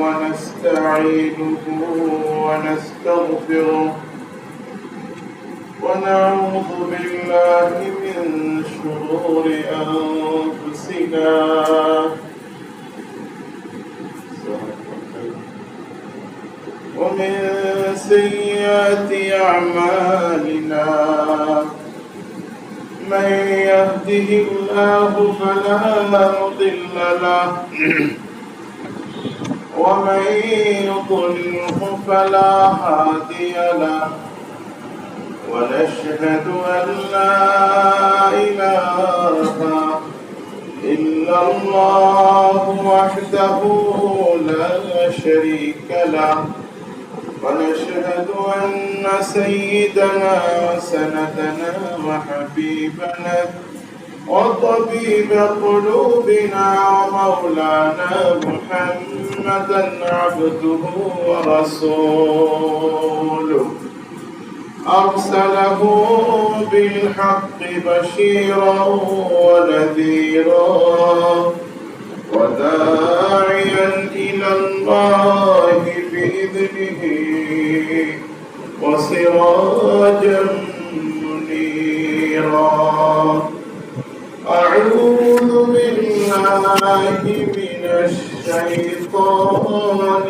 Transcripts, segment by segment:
ونستعينه ونستغفره ونعوذ بالله من شرور أنفسنا ومن سيئات أعمالنا من يهده الله فلا مضل له ومن يضلله فلا هادي له ونشهد أن لا إله إلا الله وحده لا شريك له ونشهد أن سيدنا وسندنا وحبيبنا وطبيب قلوبنا ومولانا محمدا عبده ورسوله أرسله بالحق بشيرا ونذيرا وداعيا إلى الله بإذنه وسراجا منيرا أعوذ بالله من الشيطان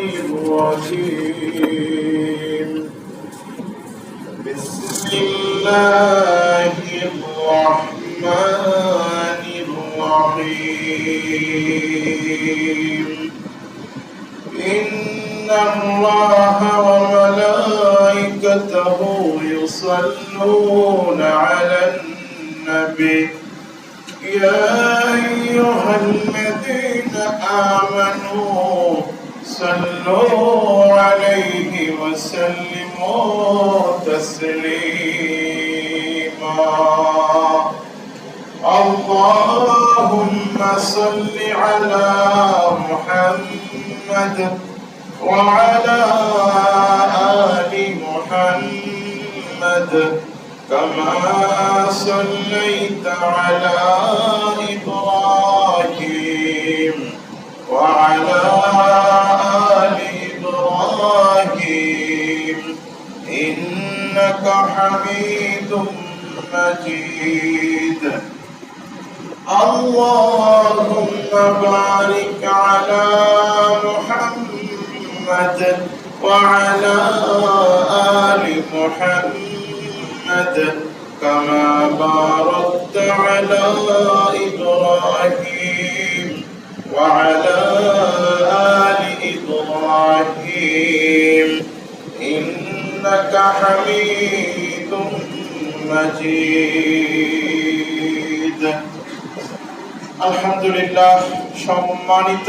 الرجيم بسم الله الرحمن الرحيم إن الله وملائكته يصلون على النبي يا أيها الذين آمنوا صلوا عليه وسلموا تسليما اللهم صل على محمد وعلى آل محمد كما صليت على إبراهيم وعلى آل إبراهيم إنك حميد مجيد اللهم بارك على محمد وعلى آل محمد كما باركت على إبراهيم وعلى آل إبراهيم إنك حميد مجيد আলহামদুলিল্লাহ। সম্মানিত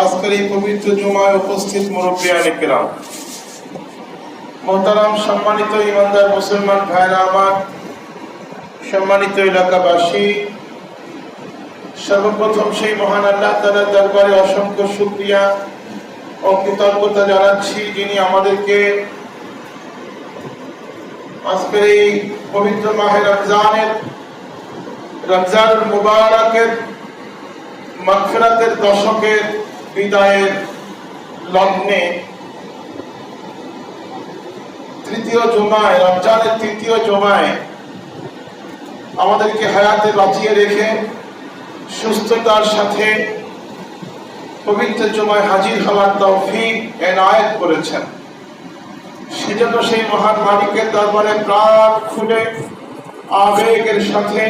আজকের এই পবিত্র জুমায় উপস্থিত মুরব্বিয়ানে কেরাম, মোহতারাম সম্মানিত ইমানদার মুসলমান ভাইরা আমার, সম্মানিত এলাকাবাসী, সর্বপ্রথম সেই মহান আল্লাহ তাআলার দরবারে অসংখ্য শুকরিয়া ও কৃতজ্ঞতা জানাচ্ছি, যিনি আমাদেরকে আজকের এই পবিত্র মাহে রমজানুল মুবারকের মাগফিরাতের দশকের বিদায়ের লগ্নে তৃতীয় জুমায়, রমজানের তৃতীয় জুমায় আমাদেরকে হায়াতে বাঁচিয়ে রেখে সুস্থতার সাথে পবিত্র জুমায় হাজির হওয়ার তৌফিক এনায়েত করেছেন। সেজন্য সেই মহান মালিকের দরবারে প্রাণ খুলে আবেগের সাথে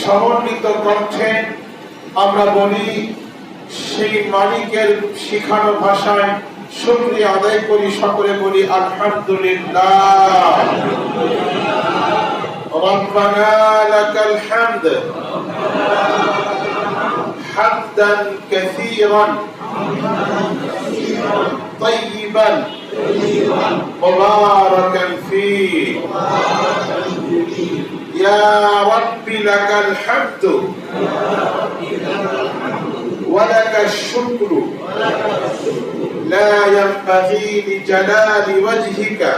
সমন্বিত কণ্ঠে আমরা বলি, সেই মালিকের শিখানো ভাষায় শুকরিয়া আদায় করি, সকলে বলি আলহামদুলিল্লাহ। রব্বানা লাকাল হামদ হামদান কাসীরান তাইয়িবান মুবারাকান ফীহি ইয়া রাব্বি লাকাল হামদু ওয়া লাকাশ শুকরু লা ইয়ানবাগী লিজালালি ওয়াজহিকা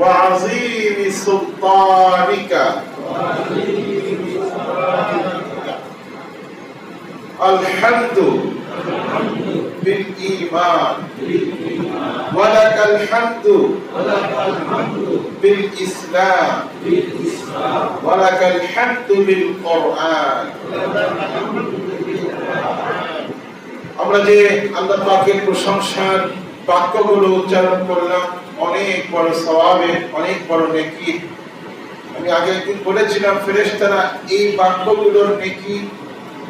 وعظيم سلطانك الحمد بالإيمان ولك الحمد بالإسلام ولك الحمد بالقرآن আমরা যে আল্লাহ পাকের প্রশংসার বাক্যগুলো উচ্চারণ করলাম, অনেক বড় সওয়াবের, অনেক বড় নেকি। আমি আগে একদিন বলেছিলাম ফেরেশতারা এই বাক্যগুলোর নেকি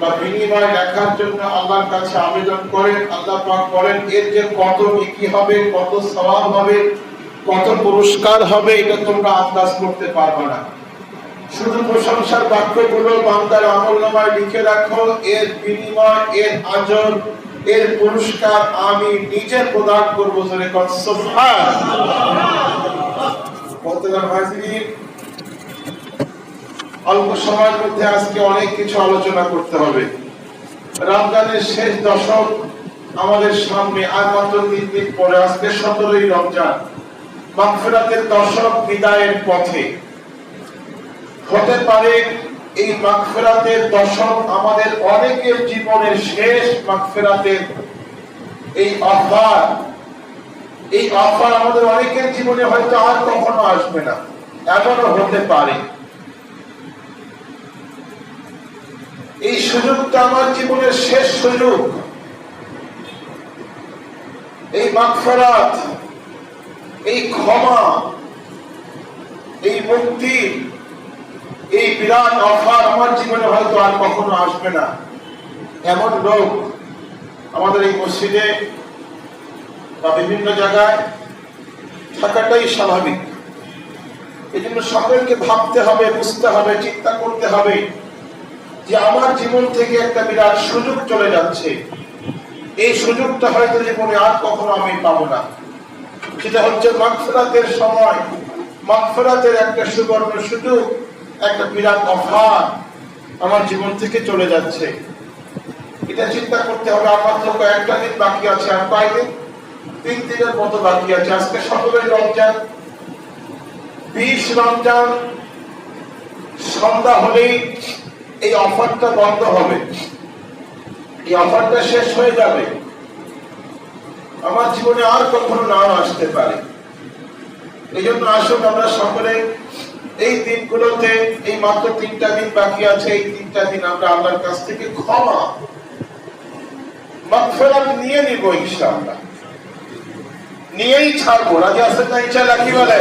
বা বিনিময় লেখার জন্য আল্লাহর কাছে আবেদন করেন। আল্লাহ পাক বলেন এর যে কত নেকি হবে, কত সওয়াব হবে, কত পুরস্কার হবে, এটা তোমরা আন্দাজ করতে পারবে না। শুধু প্রশংসার বাক্যগুলো বান্দার আমলনামায় লিখে রাখো, এর বিনিময়, এর আজর, এর পুরস্কার আমি নিজে প্রদান করবো। অল্প সময়ের মধ্যে আজকে অনেক কিছু আলোচনা করতে হবে। রমজানের শেষ দশক আমাদের সামনে, আর মাত্র 3 দিন পরে, আজকে 17ই রমজান। মাগফিরাতের দশক বিদায়ের পথে। হতে পারে এই মাগফিরাতের দশক আমাদের অনেকের জীবনের শেষ মাগফিরাতের এই অফার আমাদের অনেকের জীবনে হয়তো আর কখনো আসবে না, এমনও হতে পারে। এই সুযোগটা আমার জীবনের শেষ সুযোগ। এই মাগফিরাত, এই ক্ষমা, এই মুক্তি, এই বিরাট অফার আমার জীবনে হয়তো আর কখনো আসবে না, এমন লোক আমাদের এই মসজিদে বা বিভিন্ন জায়গায় থাকাটাই স্বাভাবিক। এই জন্য সকলকে ভাবতে হবে, বুঝতে হবে, চিন্তা করতে হবে যে আমার জীবন থেকে একটা বিরাট সুযোগ চলে যাচ্ছে। এই সুযোগটা হয়তো জীবনে আর কখনো আমি পাবো না। সেটা হচ্ছে মাগফিরাতের সময়, মাগফিরাতের একটা সুবর্ণ সুযোগ, একটা বিরাট অফার আমার জীবন থেকে চলে যাচ্ছে। এটা চিন্তা করতে হবে। আমার তো কয়েকটা দিন বাকি আছে, আর কয়েকদিন, 3 দিনের মতো বাকি আছে। আজকে 17ই রমজান। 20 রমজান সন্ধ্যা হলেই এই অফারটা বন্ধ হবে, এই অফারটা শেষ হয়ে যাবে। আমার জীবনে আর কখনো না আসতে পারে। এই জন্য আসুন আমরা সকলে এই দিনগুলোতে, এই মাত্র 3টা দিন বাকি আছে, এই 3টা দিন আমরা আল্লাহর কাছ থেকে ক্ষমা, মাগফিরাত নিয়ে নিব ইনশাআল্লাহ। নিয়েই ছাড়বো। রাজি আছেন না ইনশাআল্লাহ? কি বলে?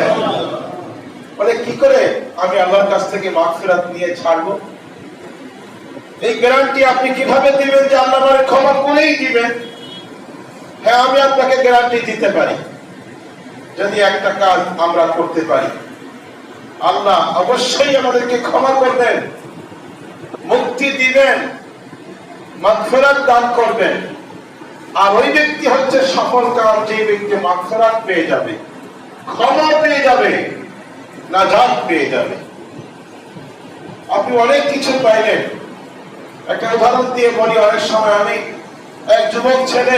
বলে কি করে আমি আল্লাহর কাছ থেকে মাগফিরাত নিয়ে ছাড়বো? এই গ্যারান্টি আপনি কিভাবে দিবেন যে আল্লাহ আমাকে ক্ষমা করেই দিবেন? হ্যাঁ, আমি আপনাকে গ্যারান্টি দিতে পারি যদি একটা কাজ আমরা করতে পারি। আল্লাহ অবশ্যই আমাদেরকে ক্ষমা করবেন, মুক্তি দিবেন, মাগফিরাত দান করবেন। আর ওই ব্যক্তি হচ্ছে সফল কাম, যে ব্যক্তি মাগফিরাত পেয়ে যাবে, ক্ষমা পেয়ে যাবে, নাজাত পেয়ে যাবে। আপনি অনেক কিছু পাইলেন। একটা উদাহরণ দিয়ে বলি, অনেক সময় আমি এক যুবক ছেলে,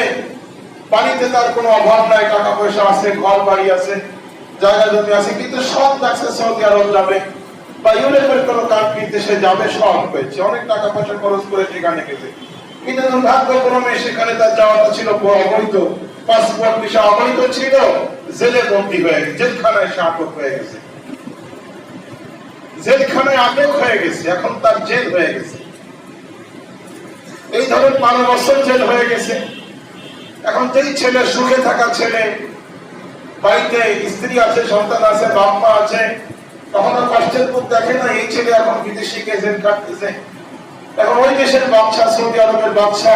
বাড়িতে তার কোনো অভাব নাই, টাকা পয়সা আছে, ঘর বাড়ি আছে, জায়গা জমি আছে, কিন্তু সব দেখছে সৌদি আরব যাবে বা ইউরোপের কোনো কান্ট্রিতে সে যাবে, সব হয়েছে, অনেক টাকা পয়সা খরচ করে সেখানে গেছে। কিন্তু দুর্ভাগ্যক্রমে সেখানে তার যাওয়াটা ছিল অবৈধ, পাসপোর্ট ভিসা অবৈধ ছিল, জেলে বন্দী হয়ে গেছে, জেলখানায় সে আটক হয়ে গেছে, জেলখানায় আটক হয়ে গেছে, এখন তার জেল হয়ে গেছে। এই ধরনের 12 বছর জেল হয়ে গেছে। এখন যেই ছেলে, সুখে থাকা ছেলে, বাড়িতে স্ত্রী আছে, সন্তান আছে, বাপ মা আছে, কখনো কষ্টের মুখ দেখে না, এই ছেলে এখন বিদেশে গিয়ে জেল কাটতেছে। এখন ওই দেশের বাদশা, সৌদি আরবের বাদশা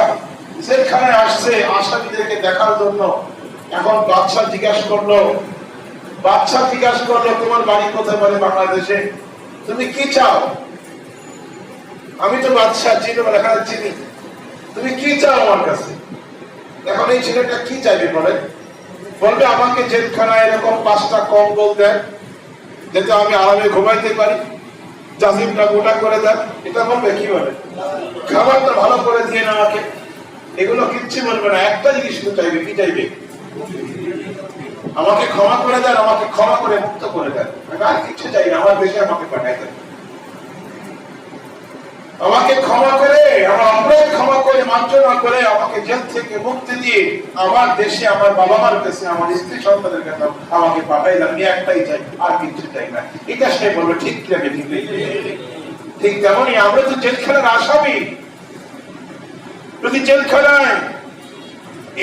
জেলখানায় আসছে আসামিদেরকে দেখার জন্য। এখন বাদশা জিজ্ঞাসা করলো, তোমার বাড়ি কোথায়? বলে বাংলাদেশে। তুমি কি চাও? আমি তো বাদশা, চিনি? বলে হ্যাঁ চিনি। তুমি কি চাও আমার কাছে? এখন এই ছেলেটা কি চাইবে বলে? বলবে আমাকে জেলখানায় এরকম 5টা কম্বল দেন, যাতে আমি আরামে ঘুমাইতে পারি, জাজিমটা গোটা করে দেন। এটা বলবে? কি বলে? খাবারটা ভালো করে দিয়ে আমাকে। এগুলো কিচ্ছু বলবে না, একটা জিনিস চাইবে। কি চাইবে? আমাকে ক্ষমা করে দেন, আমাকে ক্ষমা করে মুক্ত করে দেন। আর কিছু চাই না, আমার দেশে আমাকে পাঠাই দেন। আমাকে ক্ষমা করে, আমার অপরাধ ক্ষমা করে মার্জনা করে আমাকে জেল থেকে মুক্তি দিয়ে আমার দেশে, আমার বাবা মার কাছে, আমার স্ত্রী সন্তানের কাছে আমাকে পাঠাইলাম। আমি একটাই চাই, আর কিছু চাই না। এটা সে বলবে ঠিক কি আমি ঠিক নেই? ঠিক তেমনই আমরা তো জেলখানার আসামি। যদি জেলখানায়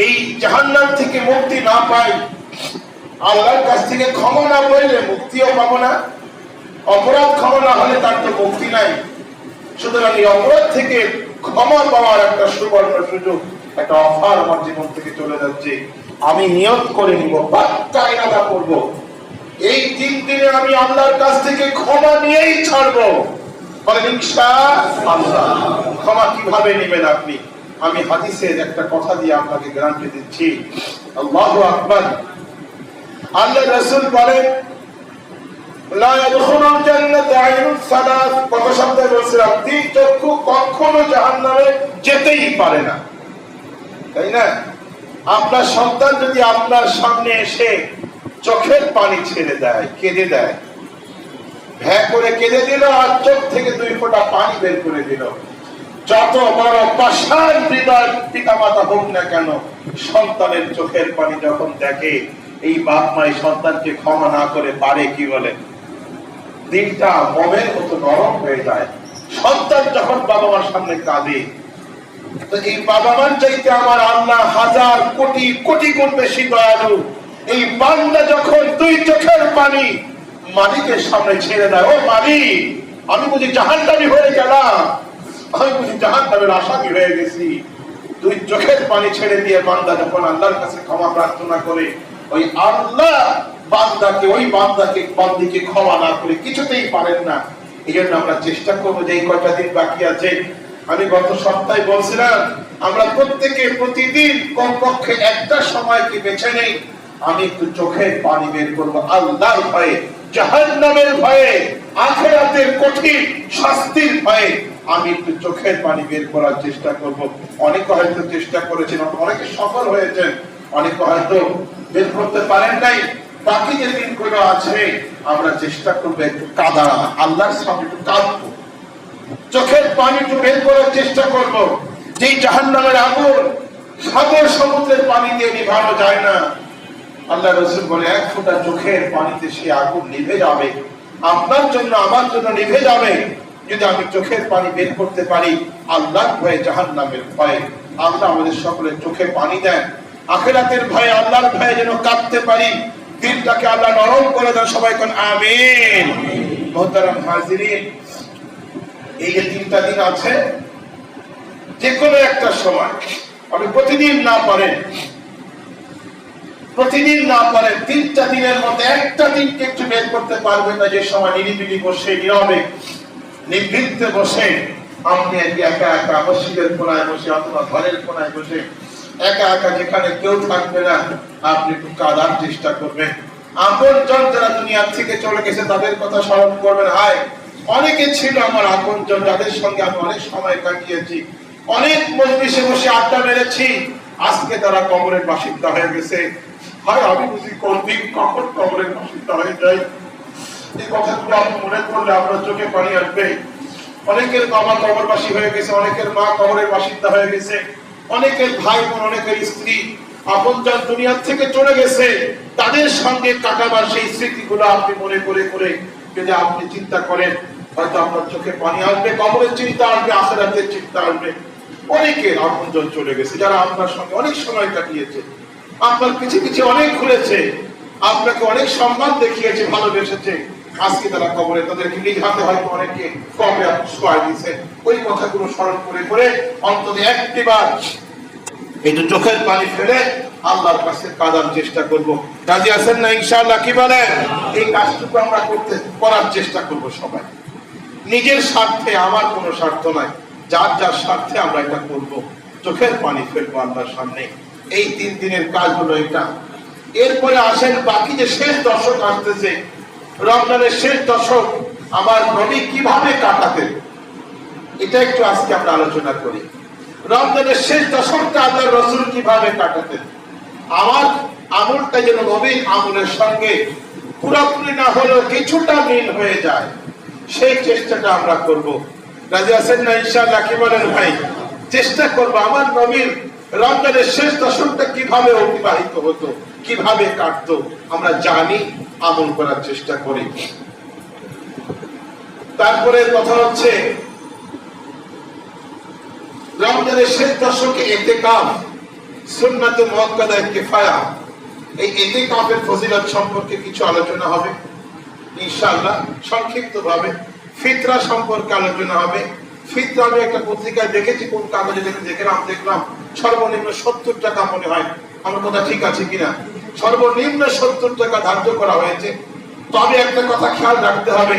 এই জাহান্নাম থেকে মুক্তি না পাই, আল্লাহর কাছ থেকে ক্ষমা না পাইলে মুক্তিও পাবো না। অপরাধ ক্ষমা না হলে তার তো মুক্তি নাই। সুতরাং এই অপরাধ থেকে ক্ষমা পাওয়ার একটা সুবর্ণ সুযোগ, একটা অফার আমার জীবন থেকে চলে যাচ্ছে। আমি নিয়ত করে নিব, পাক্কা ইরাদা করব, এই 3 দিনে আমি আল্লাহর কাছ থেকে ক্ষমা নিয়েই ছাড়বো। বলেন ইনশাআল্লাহ। ক্ষমা কিভাবে নেবেন আপনি? আমি হাদিসের একটা কথা দিয়ে আপনাকে গ্যারান্টি দিচ্ছি। আল্লাহু আকবার। আল্লাহ রাসূল বলেন, লা ইয়াদখুলুল জান্নাতা আইনুস সালাত। কত শব্দে বলছিলাম? 3 চক্ষু কখনো জাহান্নামে যেতেই পারে না, তাই না? আপনার সন্তান যদি আপনার সামনে এসে চোখের পানি ছেড়ে দেয়, কেঁদে দেয়, ভ্যাঁ করে কেঁদে দিল আর চোখ থেকে 2 ফোঁটা পানি বের করে দিল, যত বড় পাষাণ হৃদয় পিতা মাতা হোক না কেন, সন্তানের চোখের পানি যখন দেখে, এই বাপ মাই সন্তানকে ক্ষমা না করে পারে কি? বলে দিলটা মোমের মতো নরম হয়ে যায়। সন্তান যখন বাবা মার সামনে কাঁদে, তো এই বাবা মার চাইতে আমার আল্লাহ হাজার কোটি কোটি গুণ বেশি দয়ালু। এই বান্দা যখন 2 চোখের পানি মালিকের সামনে ছেড়ে দেয়, ও মালিক, আমি বুঝি জাহান্নামী হয়ে গেলাম, আমি বুঝি জাহান্নামের আসামি হয়ে গেছি। 2 চোখের পানি ছেড়ে দিয়ে বান্দা যখন আল্লাহর কাছে ক্ষমা প্রার্থনা করে, ওই আল্লাহ বান্দাকে বান্দিকে ক্ষমা না করে কিছুতেই পারেন না। এই জন্য আমরা চেষ্টা করবো যে এই কয়টা দিন বাকি আছে, আমি গত সপ্তাহে বলছিলাম, আমরা প্রত্যেকে প্রতিদিন কমপক্ষে একটা সময়কে বেছে নেই, আমি একটু চোখের পানি বের করবো আল্লাহর ভয়ে, জাহান্নামের ভয়ে, আখিরাতের কঠিন শাস্তির ভয়ে। আমি একটু চোখের পানি বের করার চেষ্টা করব। অনেকে হয়তো চেষ্টা করেছেন, অনেকে সফল হয়েছেন, অনেকে হয়তো বের করতে পারেন নাই। বাকি যে দিনগুলো আছে আমরা চেষ্টা করবো একটু কাঁদা, আল্লাহর সামনে একটু কাঁদবো, চোখের পানি একটু বের করার চেষ্টা করব। যেই জাহান্নামের আগুন সাগর সমুদ্রের পানি দিয়ে নিভানো যায় না, আল্লাহ রাসূল বলে 1 ফোঁটা চোখের পানিতে সে আগুন নিভে যাবে। আপনার জন্য আমার জন্য নিভে যাবে যদি আমি চোখের পানি বের করতে পারি আল্লাহর ভয়ে, জাহান্নামের ভয়ে। আল্লাহ আমাদের সকলের চোখে পানি দেন, আখিরাতের ভয়ে, আল্লাহর ভয়ে যেন কাঁদতে পারি, দিলটাকে আল্লাহ নরম করে দেন। সবাই কোন আমিন। মুহতারাম হাজিরিন, এই যে 3টা দিন আছে, যে কোনো একটা সময়, আপনি প্রতিদিন না পারেন 3টা দিনের মধ্যে একটা দিনকে একটু বের করতে পারবেন না, যে সময় নিরিবিলি বসে, নীরবে নিভৃতে বসে আপনি একা একা মসজিদের কোনায় বসে অথবা ঘরের কোনায় বসে একা একা, যেখানে কেউ থাকবে না, আপনি একটু কাঁদার চেষ্টা করবেন। আপনজন যারা দুনিয়া থেকে চলে গেছে তাদের কথা স্মরণ করবেন। হায়, অনেকে ছিল আমার আপনজন, যাদের সঙ্গে আমি অনেক সময় কাটিয়েছি, অনেক মজলিসে বসে আড্ডা মেরেছি, আজকে তারা কবরের বাসিন্দা হয়ে গেছে। হয় আমি বুঝি কোনদিন কখন কবরের বাসিন্দা হয়ে যাই। এই কথাগুলো আপনি মনে করলে আপনার চোখে পানি আসবে। অনেকের বাবা কবরবাসী হয়ে গেছে, অনেকের মা কবরের বাসিন্দা হয়ে গেছে, অনেকের ভাই বোন, অনেকের স্ত্রী আপনজন দুনিয়া থেকে চলে গেছে, তাদের সঙ্গে কাটাবার সেই স্মৃতিগুলো আপনি মনে করে করে যদি আপনি চিন্তা করেন, হয়তো আপনার চোখে পানি আসবে, কবরের চিন্তা আসবে, আখিরাতের চিন্তা আসবে। অনেকের আপনজন চলে গেছে যারা আপনার সঙ্গে অনেক সময় কাটিয়েছে, আপনার পিছে পিছে অনেক ঘুরেছে, আপনাকে অনেক সম্মান দেখিয়েছে, ভালোবেসেছে, আজকে তারা কবরে, তাদেরকে নিজ হাতে হয়তো অনেকে কবরে শোয়াই দিয়েছে। ওই কথাগুলো স্মরণ করে করে অন্তত একটিবার একটু চোখের পানি ফেলে আল্লাহর কাছে কাঁদার চেষ্টা করব। রাজি আছেন না ইনশাআল্লাহ? কি বলেন? এই কাজটুকু আমরা করার চেষ্টা করব সবাই, নিজের স্বার্থে, আমার কোনো স্বার্থ নাই, যার যার স্বার্থে আমরা এটা করব। চোখের পানি ফেলবো আল্লাহর সামনে। এই 3 দিনের কাজ হলো এটা। এরপরে আসেন বাকি যে শেষ দশক আসতেছে, রমজানের শেষ দশক আমার নবী কিভাবে কাটাতেন, এটা একটু আজকে আমরা আলোচনা করি। রমজানের শেষ দশকটা আল্লাহর রাসূল কিভাবে কাটাতেন, আমার আমলটা যেন নবীর আমলের সঙ্গে পুরোপুরি না হলেও কিছুটা মিল হয়ে যায়, সেই চেষ্টাটা আমরা করব। রাজি আছেন না ইনশাআল্লাহ? কি বলেন ভাই? চেষ্টা করব আমার নবীর রমজানের শেষ দশকটা কিভাবে অতিবাহিত হতো, কিভাবে কাটতো, আমরা জানি, আমল করার চেষ্টা করি। তারপরে কথা হচ্ছে রমজানের শেষ দশকে ইতিকাফ সুন্নাতে মুআক্কাদা কিফায়া, এই ইতিকাফের ফজিলত সম্পর্কে কিছু আলোচনা হবে ইনশাআল্লাহ সংক্ষিপ্তভাবে। ফিতরা সম্পর্কে আলোচনা হবে। ফিতরা আমি একটা পত্রিকায় দেখেছি, কোন কাগজে দেখলাম সর্বনিম্ন 70 টাকা মনে হয়, আমার কথা ঠিক আছে কিনা, সর্বনিম্ন 70 টাকা ধার্য করা হয়েছে। তবে একটা কথা খেয়াল রাখতে হবে,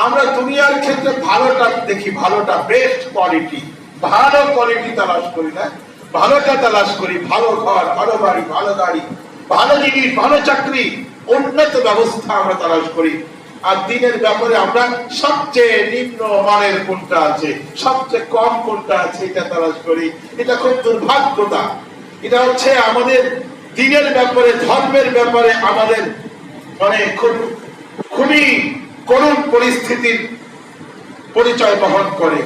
আমরা দুনিয়ার ক্ষেত্রে ভালোটা দেখি, ভালোটা বেস্ট কোয়ালিটি, ভালো কোয়ালিটি তালাশ করি না, ভালোটা তালাশ করি, ভালো ঘর, ভালো বাড়ি, ভালো গাড়ি, ভালো জিনিস, ভালো চাকরি, উন্নত ব্যবস্থা আমরা তালাশ করি। আর দিনের ব্যাপারে আমরা সবচেয়ে নিম্ন মানের কোনটা আছে, সবচেয়ে কম কোনটা আছে, এটা তালাশ করি। এটা খুব দুর্ভাগ্যতা। এটা হচ্ছে আমাদের দিনের ব্যাপারে, ধর্মের ব্যাপারে আমাদের মানে খুবই করুণ পরিস্থিতির পরিচয় বহন করে।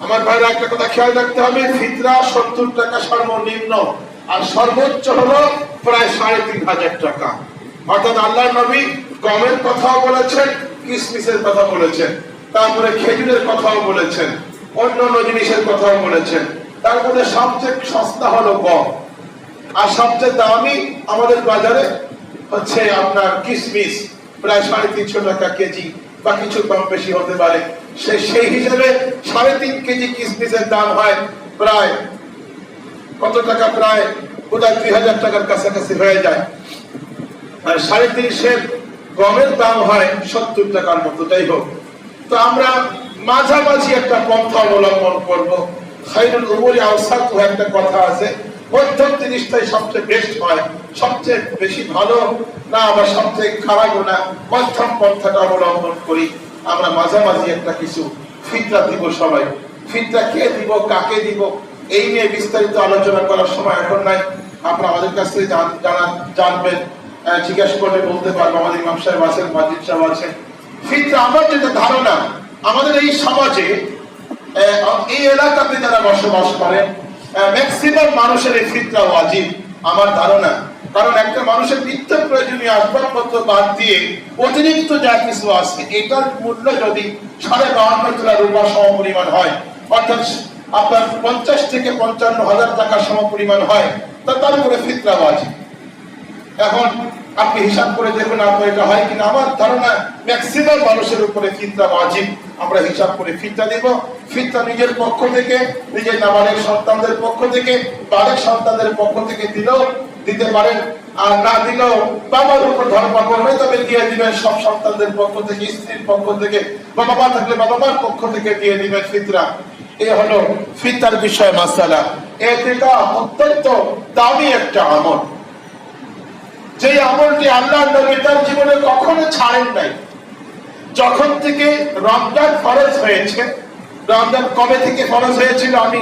আমার ভাইরা একটা কথা খেয়াল রাখতে হবে, ফিতরা 70 টাকা সর্বনিম্ন, আর সর্বোচ্চ হলো প্রায় 3500 টাকা। অর্থাৎ আল্লাহর নবী গমের কথাও বলেছেন, কিসমিসের কথা বলেছেন, তারপরে খেজুরের কথাও বলেছেন, অন্যান্য জিনিসের কথাও বলেছেন। তার মধ্যে সবচেয়ে সস্তা হলো গম, আর সবচেয়ে দামি আমাদের বাজারে হচ্ছে আপনার কিসমিস, প্রায় 350 টাকা কেজি বা কিছু কম বেশি হতে পারে। সেই হিসেবে 3.5 কেজি কিসমিসের দাম হয় প্রায় কত টাকা, প্রায় 2000 টাকার কাছাকাছি হয়ে যায়। আর 30.5 গমের দাম হয় 70 টাকার মতো। যাই হোক, তো আমরা মাঝামাঝি একটা পন্থা অবলম্বন করব। খায়রুল উমুরি আওসাত একটা কথা আছে, মধ্যম জিনিসটাই সবচেয়ে বেস্ট হয়, সবচেয়ে বেশি ভালো না আবার সবচেয়ে খারাপ না, মধ্যম পন্থাটা অবলম্বন করি। আমরা মাঝামাঝি একটা কিছু ফিতরা দিব সবাই। ফিতরা কে দিব, কাকে দিব, এই নিয়ে বিস্তারিত আলোচনা করার সময় এখন নাই। আপনারা আমাদের কাছ থেকে জানবেন, জিজ্ঞাসা করলে বলতে পারবো। আমাদের ইমাম সাহেব আছেন, মাজিদ সাহেব আছেন। ফিতরা আমার যেটা ধারণা, আমাদের এই সমাজে এই এলাকাতে যারা বসবাস করেন ম্যাক্সিমাম মানুষের এই ফিতরা ওয়াজিব আমার ধারণা। কারণ একটা মানুষের নিত্য প্রয়োজনীয় আসবাবপত্র বাদ দিয়ে অতিরিক্ত যা কিছু আছে, এটার মূল্য যদি 52.5 তোলা রূপা সমপরিমাণ হয়, অর্থাৎ আপনার 50 থেকে 55,000 টাকা সমপরিমাণ হয়, তার উপরে ফিতরা ওয়াজিব। এখন আপনি হিসাব করে দেখুন আপনার এটা হয় কিনা। আমার ধারণা ম্যাক্সিমাম মানুষের উপরে ফিতরা ওয়াজিব। আমরা হিসাব করে ফিতরা দেব। ফিতরা নিজের পক্ষ থেকে, নিজের নাবালেগ সন্তানদের পক্ষ থেকে, বালেগ সন্তানদের পক্ষ থেকে দিলেও দিতে পারেন, আর না দিলেও বাবার উপর ধর্ম করবে, তবে দিয়ে দিবেন সব সন্তানদের পক্ষ থেকে, স্ত্রীর পক্ষ থেকে, বা বাবা থাকলে বাবা মার পক্ষ থেকে দিয়ে দিবেন ফিতরা। এই হলো ফিতরার বিষয় মাসালা। এটা অত্যন্ত দামি একটা আমল, যে আমলটি আল্লাহর নবী তার জীবনে কখনো ছাড়েন নাই। যখন থেকে রমজান ফরজ হয়েছে, রমজান কবে থেকে ফরজ হয়েছিল আমি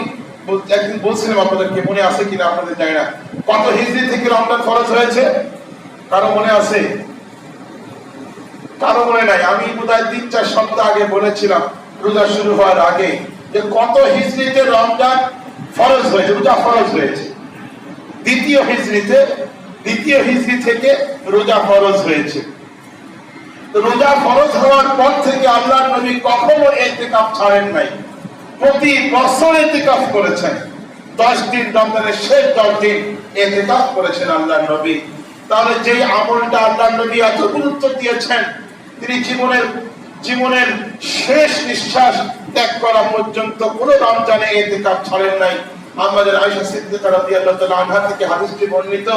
একদিন বলছিলাম আপনাদেরকে, মনে আছে কিনা আপনাদের জানি না। কত হিজরি থেকে রমজান ফরজ হয়েছে কারো মনে আছে? কারো মনে নাই? আমি বোধহয় 3-4 সপ্তাহ আগে বলেছিলাম রোজা শুরু হওয়ার আগে, যে কত হিজরিতে রমজান ফরজ হয়েছে, রোজা ফরজ হয়েছে। দ্বিতীয় হিজরি থেকে রোজা ফরজ হয়েছে। রোজা ফরজ হওয়ার পর থেকে আল্লাহর নবী কখনো ইতিকাফ ছাড়েন নাই, প্রতি বছর ইতিকাফ করেছেন। 10 দিন, রমজানের শেষ 10 দিন ইতিকাফ করেছেন আল্লাহর নবী। তাহলে যে আমলটা আল্লাহর নবী এত গুরুত্ব দিয়েছেন, তিনি জীবনের শেষ নিঃশ্বাস ত্যাগ করা পর্যন্ত কোন রমজানে ইতিকাফ ছাড়েন নাই। আমাদের আয়েশা সিদ্দিকা রাদিয়াল্লাহু তাআলা আনহা থেকে হাদিসটি বর্ণিত,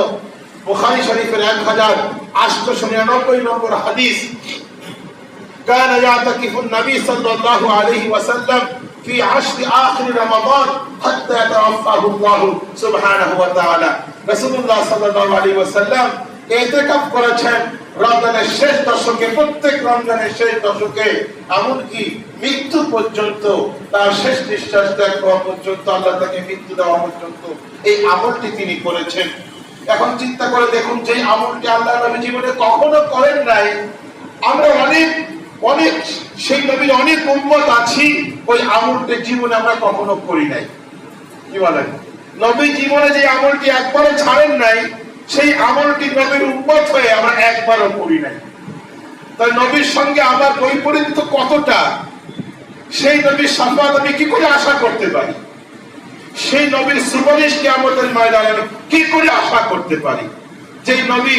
বুখারী শরীফের 1899 নম্বর হাদিস। كان يعتكف النبي صلى الله عليه وسلم في 10 آخر رمضان حتى يتوفاه الله سبحانه وتعالى। রাসূলুল্লাহ সাল্লাল্লাহু আলাইহি ওয়াসাল্লাম ইতিকাফ করেছেন রমজানের শেষ দশকে, প্রত্যেক রমজানের শেষ দশকে, এমনকি মৃত্যু পর্যন্ত, তার শেষ নিঃশ্বাস ত্যাগ করা পর্যন্ত, আল্লাহ তাকে মৃত্যু দেওয়া পর্যন্ত এই আমলটি তিনি করেছেন। এখন চিন্তা করে দেখুন, যে আমলটি আল্লাহ নবী জীবনে কখনো করেন নাই, আমরা অনেক সেই নবীর অনেক উম্মত আছি, ওই আমলটি জীবনে আমরা কখনো করি নাই। কি বলেন? নবী জীবনে যে আমলটি একবারও ছাড়েন নাই, সেই আমলটি নবীর উম্মত হয়ে আমরা একবারও করি নাই। তাই নবীর সঙ্গে আমার বৈপরীত্য কতটা, সেই নবীর শাফাত আমি কি করে আশা করতে পারি, সেই নবীর সুপারিশ কিয়ামতের ময়দানে কি করে আশা করতে পারি? যেই নবী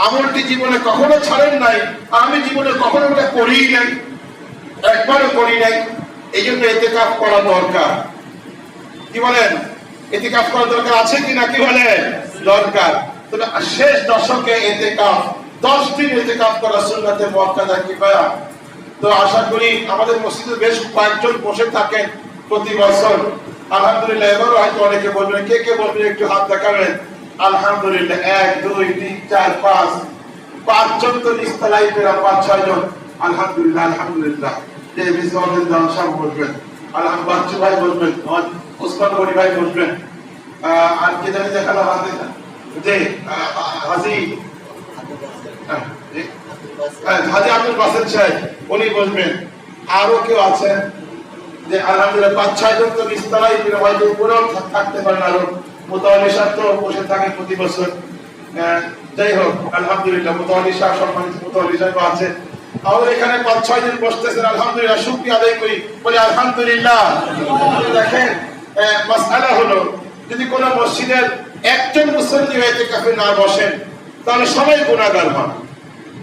আমলটি জীবনে কখনো ছাড়েন নাই, আমি জীবনে কখনো ওটা করিই নাই, একবারও করি নাই। এই জন্য ইতিকাফ করা দরকার। কি বলেন? ইতিকাফ করা দরকার আছে কিনা? কি বলেন? দরকার। তবে শেষ দশকে ইতিকাফ 10 দিন ইতিকাফ করা সুন্নাতে মুআক্কাদা কিফায়া। তো আশা করি আমাদের মসজিদে বেশ কয়েকজন বসে থাকেন প্রতি বছর। আলহামদুলিল্লাহ, এবারও হয়তো অনেকে বলবেন, কে কে বলবেন একটু হাত দেখাবেন। আলহামদুলিল্লাহ, 1 2 3 4 5 5জন তো নিস্তালাই পেরা, 5-6 জন। আলহামদুলিল্লাহ, আলহামদুলিল্লাহ। যে বিশ্বনাথের জানসাম বলবেন, আলহামদুলিল্লাহ, বাচ্চু ভাই বলবেন, ওসমান গনি ভাই বলবেন, আর কে জানি দেখালো হাতে যে হাজি হাজি আব্দুল বাসেদ সাহেব, উনি বলবেন। আরো কেউ আছেন যে আলহামদুলিল্লাহ 5-6 জন তো নিস্তালাই পেরা, হয়তো উপরেও থাকতে পারেন। আরো মুতাওয়াল্লি সাহেব তো বসে থাকেন প্রতি বছর। যাই হোক, আলহামদুলিল্লাহ, মুতাওয়াল্লি সাহেব, সম্মানিত মুতাওয়াল্লি সাহেব আছেন। আমাদের এখানে 5-6 জন বসতেছেন, আলহামদুলিল্লাহ, শুকরিয়া আদায় করি, বলি আলহামদুলিল্লাহ। দেখেন, মাসআলা হলো, যদি কোন মসজিদের একজন মুসল্লি ইতিকাফে না বসেন তাহলে সবাই গুনাহগার হন।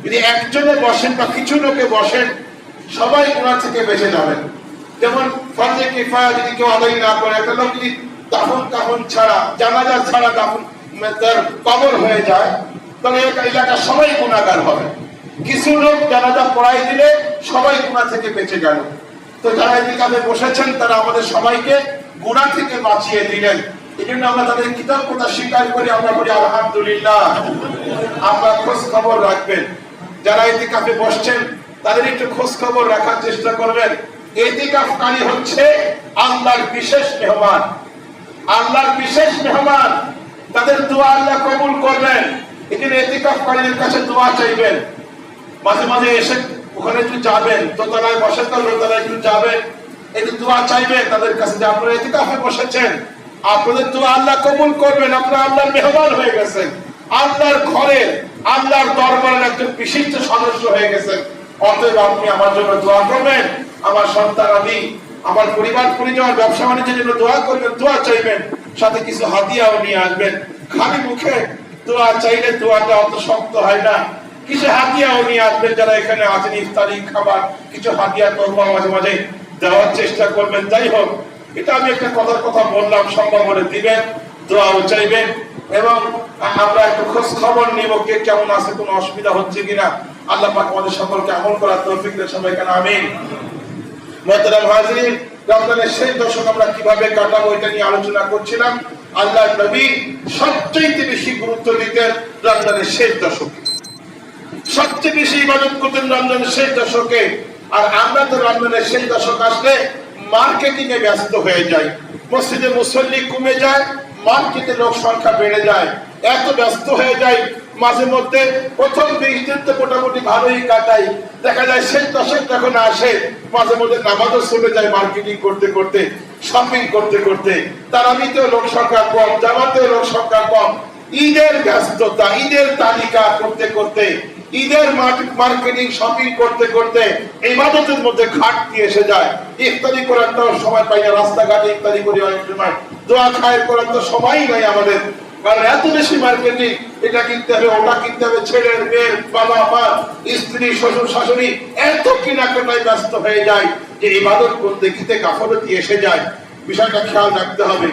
যদি একজনে বসেন বা কিছু লোকে বসেন, সবাই গুনাহ থেকে বেঁচে যাবেন। যেমন ফরজে কিফায়া যদি কেউ আদায় না করে, একটা লোক যদি দাফন কাফন ছাড়া, জানাজা ছাড়া দাফন তার কবর হয়ে যায়, তাহলে এলাকার সবাই গুনাহগার হবে। কিছু লোক জানাজা পড়াই দিলে সবাই গুনাহ থেকে বেঁচে গেল। তো যারা ইতিকাফে বসেছেন তারা আমাদের সবাইকে গুনাহ থেকে বাঁচিয়ে দিলেন। এই জন্য আমরা তাদের কৃতজ্ঞতা স্বীকার করি, আমরা বলি আলহামদুলিল্লাহ। আমরা খোঁজ খবর রাখবেন, যারা ইতিকাফে বসছেন তাদের একটু খোঁজ খবর রাখার চেষ্টা করবেন। ইতিকাফকারী হচ্ছে আল্লাহর বিশেষ মেহমান, আল্লাহর বিশেষ মেহমান। তাদের দোয়া আল্লাহ কবুল করবেন। এই জন্য ইতিকাফকারীদের কাছে দোয়া চাইবেন। মাঝে মাঝে এসে ওখানে একটু যাবেন, দোতলায় বসেন, তো দোতলায় একটু যাবেন, একটু দোয়া চাইবেন তাদের কাছে যে আপনারা ইতিকাফে বসেছেন, আপনাদের দোয়া আল্লাহ কবুল করবেন, আপনারা আল্লাহর মেহমান হয়ে গেছেন, আল্লাহর ঘরের, আল্লাহর দরবারের একজন বিশিষ্ট সদস্য হয়ে গেছেন। অতএব আপনি আমার জন্য দোয়া করবেন, আমার সন্তান আমি, আমার পরিবার পরিজন, ব্যবসা বাণিজ্যের জন্য দোয়া করবেন, দোয়া চাইবেন, সাথে কিছু হাদিয়াও নিয়ে আসবেন। খালি মুখে দোয়া চাইলে দোয়াটা অত শক্ত হয় না, কিছু হাদিয়াও নিয়ে আসবেন। যারা এখানে আছেন, ইফতারি খাবার কিছু হাদিয়া করবো, মাঝে মাঝে দেওয়ার চেষ্টা করবেন। যাই হোক, এটা আমি একটা কথার কথা বললাম, সম্ভব হলে দিবেন, দোয়াও চাইবেন, এবং আমরা একটু খোঁজ খবর নিব কে কেমন আছে, কোনো অসুবিধা হচ্ছে কিনা। আল্লাহ পাক আমাদের সকলকে আমল করার তৌফিক দেন, সবাইকে আমিন। মুহতারাম হাজিরিন, রমজানের শেষ দশক আমরা কিভাবে কাটাবো এটা নিয়ে আলোচনা করছিলাম। আল্লাহর নবী সবচেয়ে বেশি গুরুত্ব দিতেন রমজানের শেষ দশকে, সবচেয়ে বেশি ইবাদত করতেন রমজানের শেষ দশকে। আর আমরা তো রমজানের শেষ দশক আসলে মার্কেটিং এ ব্যস্ত হয়ে যাই, মসজিদে মুসল্লি কমে যায়, মার্কেটে লোক সংখ্যা বেড়ে যায়, এত ব্যস্ত হয়ে যায়। মাঝে মধ্যে প্রথম 20 দিন তো মোটামুটি ভালোই কাটাই, দেখা যায় শেষ দশক যখন আসে মাঝে মধ্যে নামাজও চলে যায় মার্কেটিং করতে করতে, শপিং করতে করতে। তারাবিতেও লোক সংখ্যা কম, জামাতেও লোক সংখ্যা কম। ঈদের ব্যস্ততা, ঈদের তালিকা করতে করতে, ঈদের মার্কেটিং শপিং করতে করতে ইবাদতের মধ্যে ঘাটতি এসে যায়। ইফতারি করার তো সময় পাই না, রাস্তাঘাটে ইফতারি করি অনেক সময়, দোয়া খায়ের করার তো সময়ই নাই আমাদের, কারণ এত বেশি মার্কেটিং, এটা কিনতে হবে, ওটা কিনতে হবে, ছেলের মেয়ের, বাবা মা, স্ত্রী, শ্বশুর শাশুড়ি, এত কেনাকাটায় ব্যস্ত হয়ে যায় যে ইবাদত বন্দেগীতে গাফলতি এসে যায়। বিষয়টা খেয়াল রাখতে হবে।